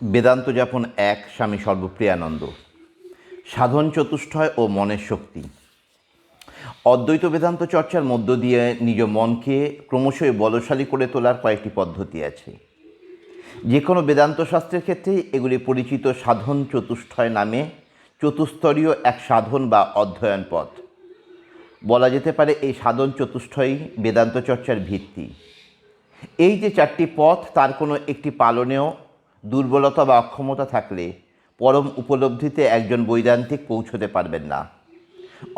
বেদান্ত যাপন এক, স্বামী সর্বপ্রিয়ানন্দ। সাধন চতুষ্টয় ও মনের শক্তি। অদ্বৈত বেদান্ত চর্চার মধ্য দিয়ে নিজ মনকে ক্রমশই বলশালী করে তোলার কয়েকটি পদ্ধতি আছে। যে কোনো বেদান্ত শাস্ত্রের ক্ষেত্রেই এগুলি পরিচিত সাধন চতুষ্টয় নামে চতুস্তরীয় এক সাধন বা অধ্যয়ন পথ। বলা যেতে পারে এই সাধন চতুষ্টয়ই বেদান্ত চর্চার ভিত্তি। এই যে চারটি পথ, তার কোনো একটি পালনেও দুর্বলতা বা অক্ষমতা থাকলে পরম উপলব্ধিতে একজন বৈদান্তিক পৌঁছতে পারবেন না।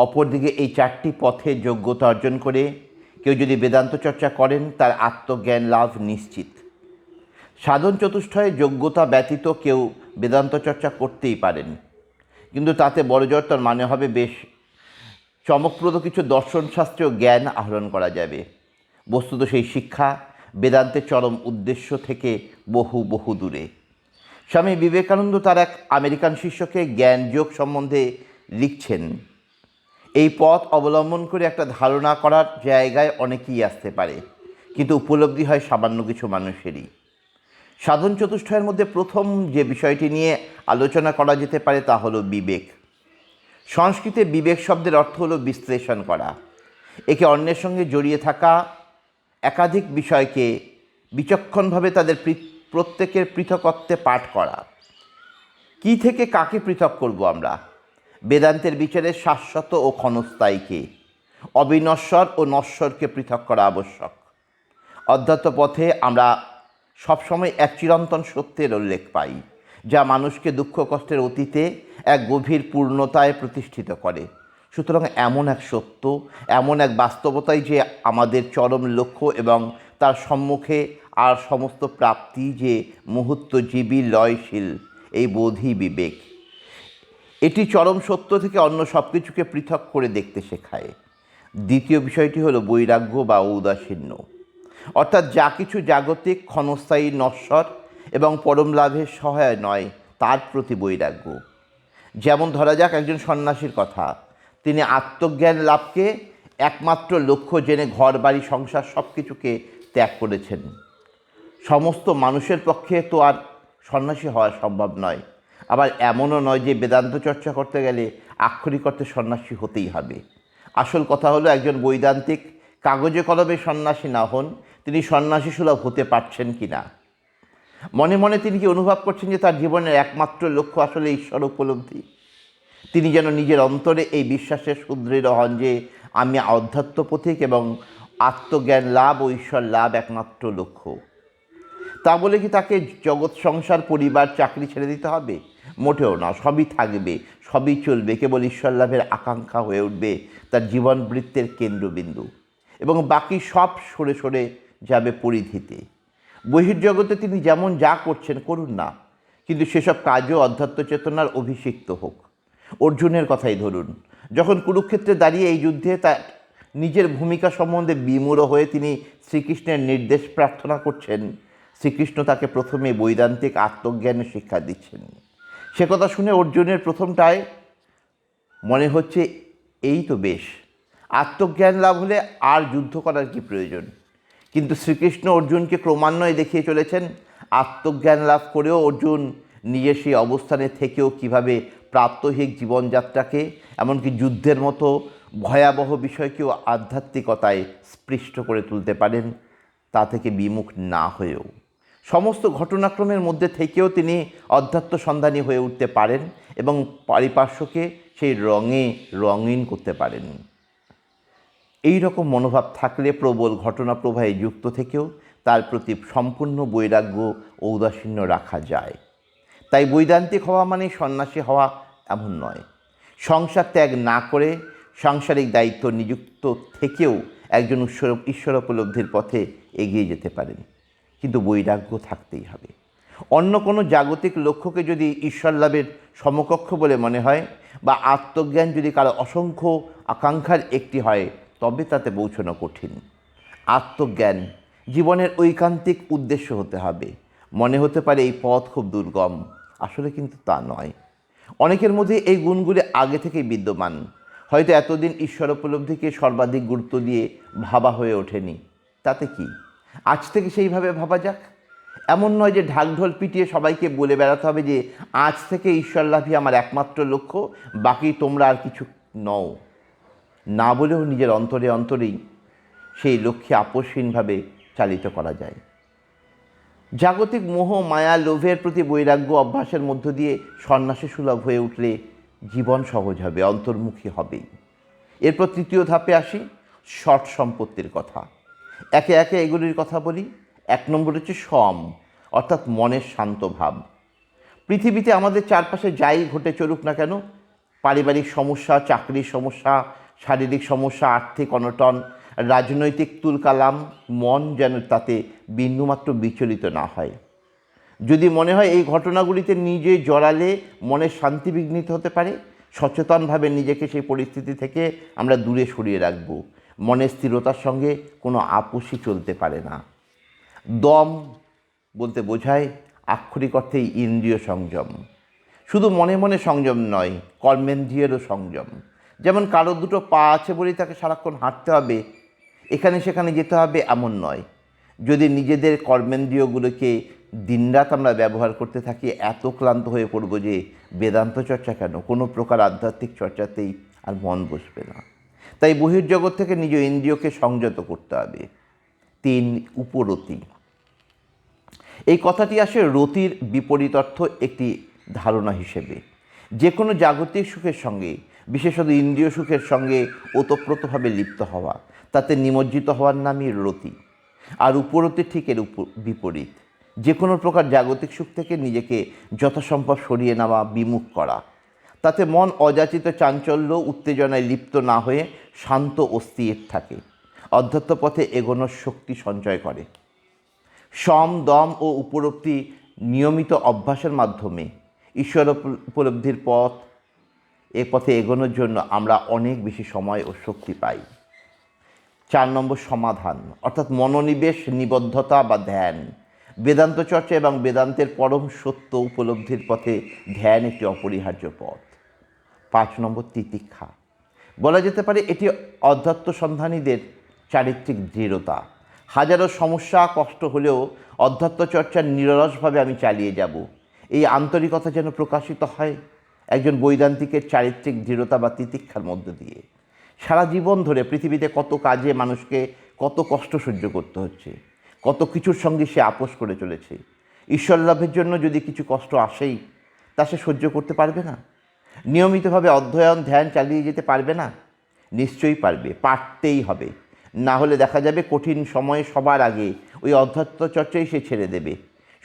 অপরদিকে এই চারটি পথে যোগ্যতা অর্জন করে কেউ যদি বেদান্ত চর্চা করেন, তার আত্মজ্ঞান লাভ নিশ্চিত। সাধন চতুষ্টয়ে যোগ্যতা ব্যতীত কেউ বেদান্ত চর্চা করতেই পারেন, কিন্তু তাতে বড়জোর তার মানে হবে বেশ চমকপ্রদ কিছু দর্শনশাস্ত্রীয় জ্ঞান আহরণ করা যাবে। বস্তুত সেই শিক্ষা বেদান্তের চরম উদ্দেশ্য থেকে বহু বহু দূরে। স্বামী বিবেকানন্দ তার এক আমেরিকান শিষ্যকে জ্ঞানযোগ সম্বন্ধে লিখছেন, এই পথ অবলম্বন করে একটা ধারণা করার জায়গায় অনেকেই আসতে পারে, কিন্তু উপলব্ধি হয় সামান্য কিছু মানুষেরই। সাধন চতুষ্টয়ের মধ্যে প্রথম যে বিষয়টি নিয়ে আলোচনা করা যেতে পারে তা হলো বিবেক। সংস্কৃতে বিবেক শব্দের অর্থ হলো বিশ্লেষণ করা, একে অন্যের সঙ্গে জড়িয়ে থাকা একাধিক বিষয়কে বিচক্ষণভাবে তাদের প্রত্যেকের পৃথকত্বে পাঠ করা। কি থেকে কাকে পৃথক করব আমরা? বেদান্তের বিচারে শাশ্বত ও ক্ষণস্থায়ীকে, অবিনশ্বর ও নশ্বরকে পৃথক করা আবশ্যক। অধ্যাত্ম পথে আমরা সবসময় এক চিরন্তন সত্যের উল্লেখ পাই, যা মানুষকে দুঃখ কষ্টের অতীতে এক গভীর পূর্ণতায় প্রতিষ্ঠিত করে। সুতরাং এমন এক সত্য, এমন এক বাস্তবতাই যে আমাদের চরম লক্ষ্য এবং তার সম্মুখে আর সমস্ত প্রাপ্তি যে মুহূর্তজীবী লয়শীল, এই বোধই বিবেক। এটি চরম সত্য থেকে অন্য সব কিছুকে পৃথক করে দেখতে শেখায়। দ্বিতীয় বিষয়টি হলো বৈরাগ্য বা ঔদাসীন্য, অর্থাৎ যা কিছু জাগতিক, ক্ষণস্থায়ী, নশ্বর এবং পরম লাভের সহায় নয়, তার প্রতি বৈরাগ্য। যেমন ধরা যাক একজন সন্ন্যাসীর কথা, তিনি আত্মজ্ঞান লাভকে একমাত্র লক্ষ্য জেনে ঘর বাড়ি সংসার সব কিছুকে ত্যাগ করেছেন। সমস্ত মানুষের পক্ষে তো আর সন্ন্যাসী হওয়া সম্ভব নয়। আবার এমনও নয় যে বেদান্ত চর্চা করতে গেলে আক্ষরিক অর্থে সন্ন্যাসী হতেই হবে। আসল কথা হলো, একজন বৈদান্তিক কাগজে কলমে সন্ন্যাসী না হন, তিনি সন্ন্যাসী সুলভ হতে পারছেন কি না। মনে মনে তিনি কি অনুভব করছেন যে তার জীবনের একমাত্র লক্ষ্য আসলে ঈশ্বর উপলব্ধি? তিনি যেন নিজের অন্তরে এই বিশ্বাসে সুদৃঢ় হন যে আমি অধ্যাত্ম পথিক এবং আত্মজ্ঞান লাভ ও ঈশ্বর লাভ একমাত্র লক্ষ্য। তা বলে কি তাকে জগৎ সংসার, পরিবার, চাকরি ছেড়ে দিতে হবে? মোটেও না। সবই থাকবে, সবই চলবে, কেবল ঈশ্বর লাভের আকাঙ্ক্ষা হয়ে উঠবে তার জীবন বৃত্তের কেন্দ্রবিন্দু, এবং বাকি সব সরে সরে যাবে পরিধিতে। বহির্জগতে তিনি যেমন যা করছেন করুন না, কিন্তু সেসব কাজও অধ্যাত্ম চেতনার অভিষিক্ত হোক। অর্জুনের কথাই ধরুন, যখন কুরুক্ষেত্রে দাঁড়িয়ে এই যুদ্ধে তার নিজের ভূমিকা সম্বন্ধে বিমূঢ় হয়ে তিনি শ্রীকৃষ্ণের নির্দেশ প্রার্থনা করছেন, শ্রীকৃষ্ণ তাকে প্রথমে বৈদান্তিক আত্মজ্ঞানের শিক্ষা দিচ্ছেন। সে কথা শুনে অর্জুনের প্রথমটায় মনে হচ্ছে, এই তো বেশ, আত্মজ্ঞান লাভ হলে আর যুদ্ধ করার কি প্রয়োজন। কিন্তু শ্রীকৃষ্ণ অর্জুনকে ক্রমান্বয়ে দেখিয়ে চলেছেন, আত্মজ্ঞান লাভ করেও অর্জুন নিজের সেই অবস্থানে থেকেও কীভাবে প্রাত্যহিক জীবনযাত্রাকে, এমনকি যুদ্ধের মতো ভয়াবহ বিষয়কেও আধ্যাত্মিকতায় স্পৃষ্ট করে তুলতে পারেন, তা থেকে বিমুখ না হয়েও। সমস্ত ঘটনাক্রমের মধ্যে থেকেও তিনি অধ্যাত্ম সন্ধানী হয়ে উঠতে পারেন এবং পারিপার্শ্বকে সেই রঙে রঙিন করতে পারেন। এই রকম মনোভাব থাকলে প্রবল ঘটনা প্রবাহে যুক্ত থেকেও তার প্রতি সম্পূর্ণ বৈরাগ্য ঔদাসীন্য রাখা যায়। তাই বৈদান্তিক হওয়া মানে সন্ন্যাসী হওয়া এমন নয়। সংসার ত্যাগ না করে সাংসারিক দায়িত্ব নিযুক্ত থেকেও একজন ঈশ্বর উপলব্ধির পথে এগিয়ে যেতে পারেন, কিন্তু বৈরাগ্য থাকতেই হবে। অন্য কোনো জাগতিক লক্ষ্যকে যদি ঈশ্বর লাভের সমকক্ষ বলে মনে হয়, বা আত্মজ্ঞান যদি কারো অসংখ্য আকাঙ্ক্ষার একটি হয়, তবে তাতে পৌঁছানো কঠিন। আত্মজ্ঞান জীবনের ঐকান্তিক উদ্দেশ্য হতে হবে। মনে হতে পারে এই পথ খুব দুর্গম, আসলে কিন্তু তা নয়। অনেকের মধ্যে এই গুণগুলি আগে থেকেই বিদ্যমান, হয়তো এতদিন ঈশ্বর উপলব্ধিকে সর্বাধিক গুরুত্ব দিয়ে ভাবা হয়ে ওঠেনি। তাতে কি, আজ থেকে সেইভাবে ভাবা যাক। এমন নয় যে ঢাকঢোল পিটিয়ে সবাইকে বলে বেড়াতে হবে যে আজ থেকে ঈশ্বরলাভই আমার একমাত্র লক্ষ্য, বাকি তোমরা আর কিছু নও। না বলেও নিজের অন্তরে অন্তরেই সেই লক্ষ্যে আপোষহীনভাবে চালিত করা যায়। জাগতিক মোহ, মায়া, লোভের প্রতি বৈরাগ্য অভ্যাসের মধ্য দিয়ে সন্ন্যাসী সুলভ হয়ে উঠলে জীবন সহজ হবে, অন্তর্মুখী হবেই। এরপর তৃতীয় ধাপে আসি, সৎ সম্পত্তির কথা। একে একে এগুলির কথা বলি। 1 নম্বর হচ্ছে সম, অর্থাৎ মনের শান্ত ভাব। পৃথিবীতে আমাদের চারপাশে যাই ঘটে চলুক না কেন, পারিবারিক সমস্যা, চাকরির সমস্যা, শারীরিক সমস্যা, আর্থিক অনটন, রাজনৈতিক তুলকালাম, মন যেন তাতে বিন্দুমাত্র বিচলিত না হয়। যদি মনে হয় এই ঘটনাগুলিতে নিজে জড়ালে মনের শান্তি বিঘ্নিত হতে পারে, সচেতনভাবে নিজেকে সেই পরিস্থিতি থেকে আমরা দূরে সরিয়ে রাখব। মনের স্থিরতার সঙ্গে কোনো আপোষই চলতে পারে না। দম বলতে বোঝায় আক্ষরিক অর্থেই ইন্দ্রিয় সংযম। শুধু মনে মনে সংযম নয়, কর্মেন্দ্রিয়েরও সংযম। যেমন কারো দুটো পা আছে বলেই তাকে সারাক্ষণ হাঁটতে হবে, এখানে সেখানে যেতে হবে, এমন নয়। যদি নিজেদের কর্মেন্দ্রিয়গুলোকে দিনরাত আমরা ব্যবহার করতে থাকি, এত ক্লান্ত হয়ে পড়ব যে বেদান্ত চর্চা কেন, কোনো প্রকার আধ্যাত্মিক চর্চাতেই আর মন বসবে না। তাই বহির্জগৎ থেকে নিজ ইন্দ্রিয়কে সংযত করতে হবে। 3, উপরতি। এই কথাটি আসে রতির বিপরীত অর্থ একটি ধারণা হিসেবে। যে কোনো জাগতিক সুখের সঙ্গে, বিশেষত ইন্দ্রিয় সুখের সঙ্গে ওতপ্রোতভাবে লিপ্ত হওয়া, তাতে নিমজ্জিত হওয়ার নামই রতি। আর উপরতি ঠিক এর বিপরীত, যে কোনো প্রকার জাগতিক সুখ থেকে নিজেকে যথাসম্ভব সরিয়ে নেওয়া, বিমুখ করা। তাতে মন অযাচিত চাঞ্চল্য, উত্তেজনায় লিপ্ত না হয়ে শান্ত ও স্থির থাকে, অধ্যাত্ম পথে এগোনোর শক্তি সঞ্চয় করে। সম, দম ও উপলব্ধি নিয়মিত অভ্যাসের মাধ্যমে ঈশ্বর উপলব্ধির পথ, এ পথে এগোনোর জন্য আমরা অনেক বেশি সময় ও শক্তি পাই। 4 নম্বর, সমাধান, অর্থাৎ মনোনিবেশ, নিবদ্ধতা বা ধ্যান। বেদান্ত চর্চা এবং বেদান্তের পরম সত্য উপলব্ধির পথে ধ্যান একটি অপরিহার্য পথ। 5 নম্বর, তিতিক্ষা। বলা যেতে পারে এটি অধ্যাত্ম সন্ধানীদের চারিত্রিক দৃঢ়তা। হাজারো সমস্যা, কষ্ট হলেও অধ্যাত্ম চর্চা নিরলসভাবে আমি চালিয়ে যাব, এই আন্তরিকতা যেন প্রকাশিত হয় একজন বৈদান্তিকের চারিত্রিক দৃঢ়তা বা তিতিক্ষার মধ্য দিয়ে। সারা জীবন ধরে পৃথিবীতে কত কাজে মানুষকে কত কষ্ট সহ্য করতে হচ্ছে, কত কিছুর সঙ্গে সে আপোষ করে চলেছে। ঈশ্বর লাভের জন্য যদি কিছু কষ্ট আসেই, তা সে সহ্য করতে পারবে না? নিয়মিতভাবে অধ্যয়ন, ধ্যান চালিয়ে যেতে পারবে না? নিশ্চয়ই পারবে, পারতেই হবে। না হলে দেখা যাবে কঠিন সময়ে সবার আগে ওই অধ্যাত্ম চর্চাই সে ছেড়ে দেবে।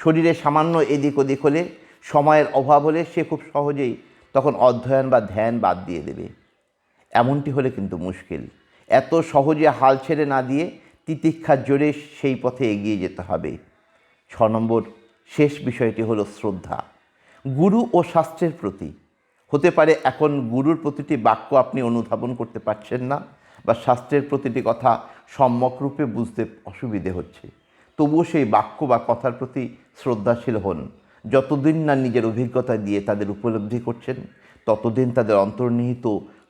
শরীরে সামান্য এদিক ওদিক হলে, সময়ের অভাব হলে সে খুব সহজেই তখন অধ্যয়ন বা ধ্যান বাদ দিয়ে দেবে। এমনটি হলে কিন্তু মুশকিল। এত সহজে হাল ছেড়ে না দিয়ে তিতিক্ষার জোরে সেই পথে এগিয়ে যেতে হবে। 6 নম্বর, শেষ বিষয়টি হলো শ্রদ্ধা, গুরু ও শাস্ত্রের প্রতি। হতে পারে এখন গুরুর প্রতিটি বাক্য আপনি অনুধাবন করতে পারছেন না, বা শাস্ত্রের প্রতিটি কথা সম্যক রূপে বুঝতে অসুবিধে হচ্ছে। তবুও সেই বাক্য বা কথার প্রতি শ্রদ্ধাশীল হন। যতদিন না নিজের অভিজ্ঞতা দিয়ে তাদের উপলব্ধি করছেন, ততদিন তাদের অন্তর্নিহিত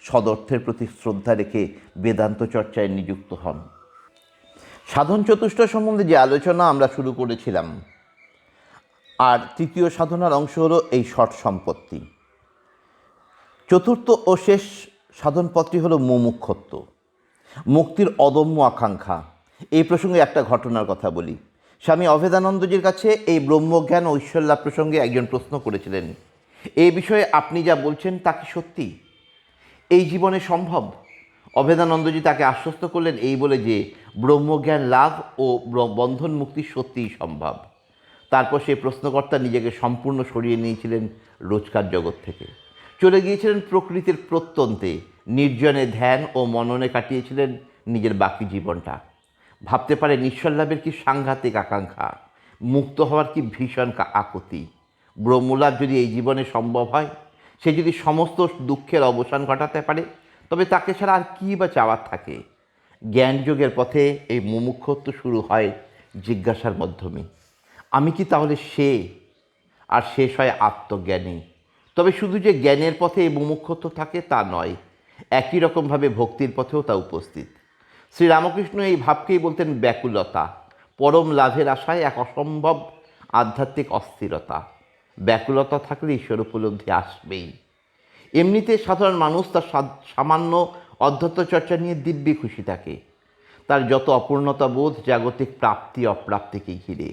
সদর্থের প্রতি শ্রদ্ধা রেখে বেদান্ত চর্চায় নিযুক্ত হন। সাধন চতুষ্টয় সম্বন্ধে যে আলোচনা আমরা শুরু করেছিলাম, আর তৃতীয় সাধনার অংশ হলো এই সৎ সম্পত্তি। চতুর্থ ও শেষ সাধনপথটি হলো মুমুক্ষত্ব, মুক্তির অদম্য আকাঙ্ক্ষা। এই প্রসঙ্গে একটা ঘটনার কথা বলি। স্বামী অভেদানন্দজির কাছে এই ব্রহ্মজ্ঞান ও ঈশ্বরলাভ প্রসঙ্গে একজন প্রশ্ন করেছিলেন, এই বিষয়ে আপনি যা বলছেন তা কি সত্যি? এই জীবনে সম্ভব? অভেদানন্দজি তাকে আশ্বস্ত করলেন এই বলে যে ব্রহ্মজ্ঞান লাভ ও বন্ধন মুক্তি সত্যিই সম্ভব। তারপর সেই প্রশ্নকর্তা নিজেকে সম্পূর্ণ সরিয়ে নিয়েছিলেন রোজকার জগৎ থেকে, চলে গিয়েছিলেন প্রকৃতির প্রত্যন্তে, নির্জনে ধ্যান ও মননে কাটিয়েছিলেন নিজের বাকি জীবনটা। ভাবতে পারেন ঈশ্বর লাভের কি সাংঘাতিক আকাঙ্ক্ষা, মুক্ত হওয়ার কি ভীষণ আকুতি। ব্রহ্মলাভ যদি এই জীবনে সম্ভব হয়, সে যদি সমস্ত দুঃখের অবসান ঘটাতে পারে, তবে তাকে ছাড়া আর কী বা চাওয়ার থাকে? জ্ঞানযোগের পথে এই মুমুক্ষত্ব শুরু হয় জিজ্ঞাসার মাধ্যমে, আমি কি তাহলে সে? আর শেষ হয় আত্মজ্ঞানী। তবে শুধু যে জ্ঞানের পথে এই মুমুক্ষত্ব থাকে তা নয়, একই রকমভাবে ভক্তির পথেও তা উপস্থিত। শ্রীরামকৃষ্ণ এই ভাবকেই বলতেন ব্যাকুলতা। পরম লাভের আশায় এক অসম্ভব আধ্যাত্মিক অস্থিরতা। ব্যাকুলতা থাকলে ঈশ্বর উপলব্ধি আসবেই। এমনিতে সাধারণ মানুষ তার সামান্য অধ্যাত্ম চর্চা নিয়ে দিব্যি খুশি থাকে। তার যত অপূর্ণতা বোধ জাগতিক প্রাপ্তি অপ্রাপ্তিকে ঘিরে,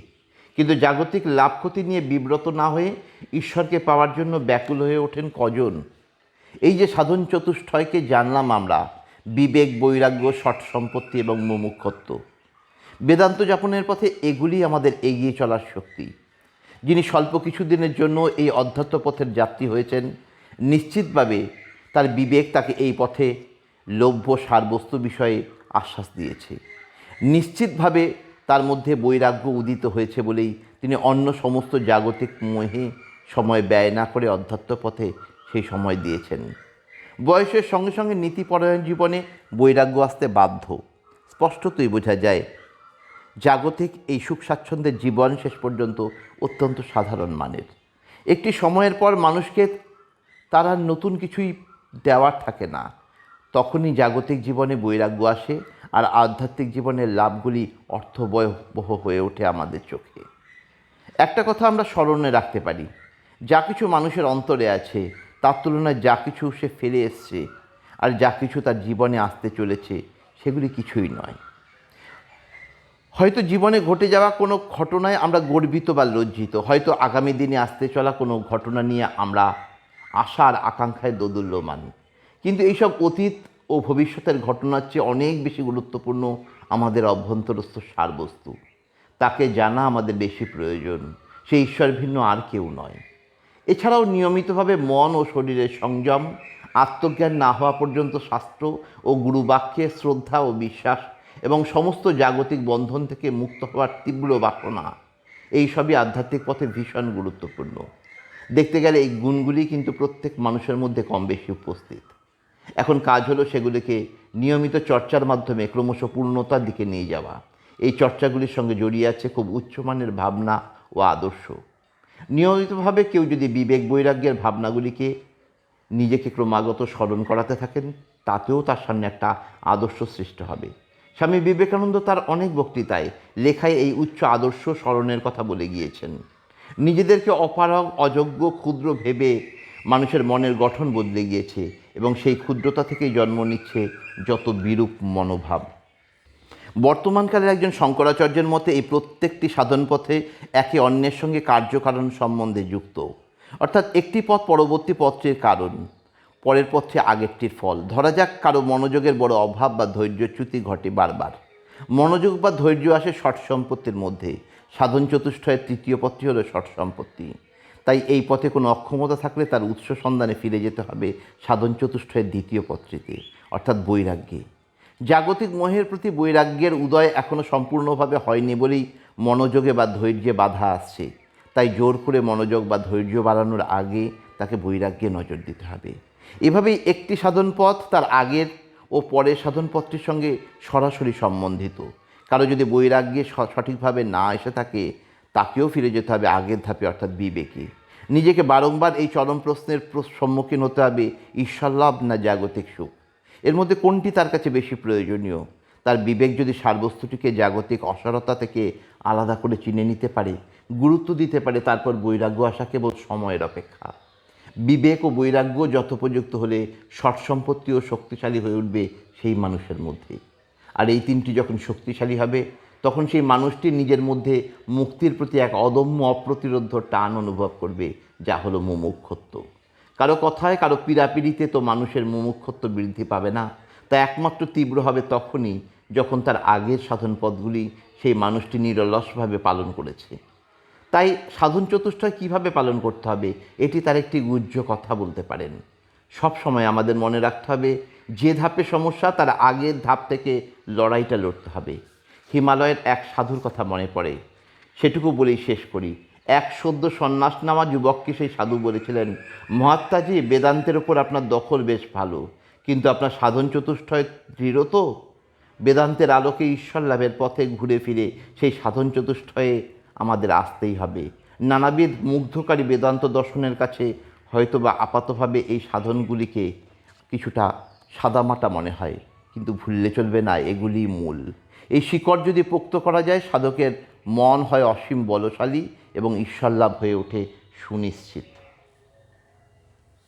কিন্তু জাগতিক লাভ ক্ষতি নিয়ে বিব্রত না হয়ে ঈশ্বরকে পাওয়ার জন্য ব্যাকুল হয়ে ওঠেন কজন? এই যে সাধন চতুষ্টয়কে জানলাম আমরা, বিবেক, বৈরাগ্য, ষট সম্পত্তি এবং মুমুক্ষত্ব, বেদান্ত যাপনের পথে এগুলি আমাদের এগিয়ে চলার শক্তি। যিনি স্বল্প কিছুদিনের জন্য এই অধ্যাত্ম পথের যাত্রী হয়েছেন, নিশ্চিতভাবে তার বিবেক তাকে এই পথে লভ্য সারবস্তু বিষয়ে আশ্বাস দিয়েছে। নিশ্চিতভাবে তার মধ্যে বৈরাগ্য উদিত হয়েছে বলেই তিনি অন্য সমস্ত জাগতিক মোহে সময় ব্যয় না করে অধ্যাত্ম পথে সেই সময় দিয়েছেন। বয়সের সঙ্গে সঙ্গে নীতিপরায়ণ জীবনে বৈরাগ্য আসতে বাধ্য। স্পষ্টতই বোঝা যায় জাগতিক এই সুখ স্বাচ্ছন্দ্যের জীবন শেষ পর্যন্ত অত্যন্ত সাধারণ মানের। একটি সময়ের পর মানুষকে তার আর নতুন কিছুই দেওয়ার থাকে না। তখনই জাগতিক জীবনে বৈরাগ্য আসে, আর আধ্যাত্মিক জীবনের লাভগুলি অর্থবহ হয়ে ওঠে আমাদের চোখে। একটা কথা আমরা স্মরণে রাখতে পারি, যা কিছু মানুষের অন্তরে আছে তার তুলনায় যা কিছু সে ফেলে এসছে আর যা কিছু তার জীবনে আসতে চলেছে সেগুলি কিছুই নয়। হয়তো জীবনে ঘটে যাওয়া কোনো ঘটনায় আমরা গর্বিত বা লজ্জিত, হয়তো আগামী দিনে আসতে চলা কোনো ঘটনা নিয়ে আমরা আশার আকাঙ্ক্ষায় দোদুল্যমান। কিন্তু এইসব অতীত ও ভবিষ্যতের ঘটনার চেয়ে অনেক বেশি গুরুত্বপূর্ণ আমাদের অভ্যন্তরস্থ সারবস্তু। তাকে জানা আমাদের বেশি প্রয়োজন। সে ঈশ্বর ভিন্ন আর কেউ নয়। এছাড়াও নিয়মিতভাবে মন ও শরীরের সংযম, আত্মজ্ঞান না হওয়া পর্যন্ত শাস্ত্র ও গুরুবাক্যে শ্রদ্ধা ও বিশ্বাস এবং সমস্ত জাগতিক বন্ধন থেকে মুক্ত হওয়ার তীব্র বাসনা, এই সবই আধ্যাত্মিক পথে ভীষণ গুরুত্বপূর্ণ। দেখতে গেলে এই গুণগুলি কিন্তু প্রত্যেক মানুষের মধ্যে কম বেশি উপস্থিত। এখন কাজ হলো সেগুলিকে নিয়মিত চর্চার মাধ্যমে ক্রমশ পূর্ণতার দিকে নিয়ে যাওয়া। এই চর্চাগুলির সঙ্গে জড়িয়ে আছে খুব উচ্চমানের ভাবনা ও আদর্শ। নিয়মিতভাবে কেউ যদি বিবেক বৈরাগ্যের ভাবনাগুলিকে নিজেকে ক্রমাগত স্মরণ করাতে থাকেন, তাতেও তার সামনে একটা আদর্শ সৃষ্টি হবে। স্বামী বিবেকানন্দ তার অনেক বক্তৃতায় লেখায় এই উচ্চ আদর্শ স্মরণের কথা বলে গিয়েছেন। নিজেদেরকে অপারগ, অযোগ্য, ক্ষুদ্র ভেবে মানুষের মনের গঠন বদলে গিয়েছে এবং সেই ক্ষুদ্রতা থেকেই জন্ম নিচ্ছে যত বিরূপ মনোভাব। বর্তমানকালের একজন শঙ্করাচার্যের মতে এই প্রত্যেকটি সাধন পথে একে অন্যের সঙ্গে কার্যকারণ সম্বন্ধে যুক্ত, অর্থাৎ একটি পথ পরবর্তী পথটির কারণ, পরের পথে আগেরটির ফল। ধরা যাক কারো মনোযোগের বড় অভাব বা ধৈর্যচ্যুতি ঘটে বারবার। মনোযোগ বা ধৈর্য আসে ষট সম্পত্তির মধ্যে। সাধন চতুষ্টয়ের তৃতীয় পথটি হলো ষট সম্পত্তি। তাই এই পথে কোনো অক্ষমতা থাকলে তার উৎস সন্ধানে ফিরে যেতে হবে সাধন চতুষ্টয়ের দ্বিতীয় পথটিতে, অর্থাৎ বৈরাগ্যে। জাগতিক মোহের প্রতি বৈরাগ্যের উদয় এখনও সম্পূর্ণভাবে হয়নি বলেই মনোযোগে বা ধৈর্যে বাধা আসছে। তাই জোর করে মনোযোগ বা ধৈর্য বাড়ানোর আগে তাকে বৈরাগ্যে নজর দিতে হবে। এভাবেই একটি সাধন পথ তার আগের ও পরের সাধন পথটির সঙ্গে সরাসরি সম্বন্ধিত। কারো যদি বৈরাগ্যে সঠিকভাবে না এসে থাকে, তাকেও ফিরে যেতে হবে আগের ধাপে, অর্থাৎ বিবেকে। নিজেকে বারংবার এই চরম প্রশ্নের সম্মুখীন হতে হবে, ঈশ্বর লাভ না জাগতিক সুখ, এর মধ্যে কোনটি তার কাছে বেশি প্রয়োজনীয়? তার বিবেক যদি সারবস্তুটিকে জাগতিক অসারতা থেকে আলাদা করে চিনে নিতে পারে, গুরুত্ব দিতে পারে, তারপর বৈরাগ্য আসা কেবল সময়ের অপেক্ষা। বিবেক ও বৈরাগ্য যথোপযুক্ত হলে ষট সম্পত্তিও শক্তিশালী হয়ে উঠবে সেই মানুষের মধ্যে। আর এই তিনটি যখন শক্তিশালী হবে, তখন সেই মানুষটি নিজের মধ্যে মুক্তির প্রতি এক অদম্য অপ্রতিরোধ্য টান অনুভব করবে, যা হলো মুমুক্ষুত্ব। কারো কথায়, কারো পীড়াপিড়িতে তো মানুষের মুমুক্ষুত্ব বৃদ্ধি পাবে না। তা একমাত্র তীব্র হবে তখনই যখন তার আগের সাধন পথগুলি সেই মানুষটি নিরলসভাবে পালন করেছে। তাই সাধন চতুষ্টয় কীভাবে পালন করতে হবে, এটি তার একটি গুহ্য কথা বলতে পারেন। সব সময় আমাদের মনে রাখতে হবে, যে ধাপে সমস্যা তার আগের ধাপ থেকে লড়াইটা লড়তে হবে। হিমালয়ের এক সাধুর কথা মনে পড়ে, সেটুকু বলেই শেষ করি। এক সদ্য সন্ন্যাস নেওয়া যুবককে সেই সাধু বলেছিলেন, মহাত্মাজি, বেদান্তের ওপর আপনার দখল বেশ ভালো, কিন্তু আপনার সাধন চতুষ্টয় দৃঢ় তো? বেদান্তের আলোকে ঈশ্বর লাভের পথে ঘুরে ফিরে সেই সাধন চতুষ্টয়ে আমাদের আসতেই হবে। নানাবিধ মুগ্ধকারী বেদান্ত দর্শনের কাছে হয়তোবা আপাতভাবে এই সাধনগুলিকে কিছুটা সাদামাটা মনে হয়, কিন্তু ভুললে চলবে না, এগুলি মূল। এই শিকড় যদি পোক্ত করা যায়, সাধকের মন হয় অসীম বলশালী এবং ঈশ্বর লাভ হয়ে ওঠে সুনিশ্চিত।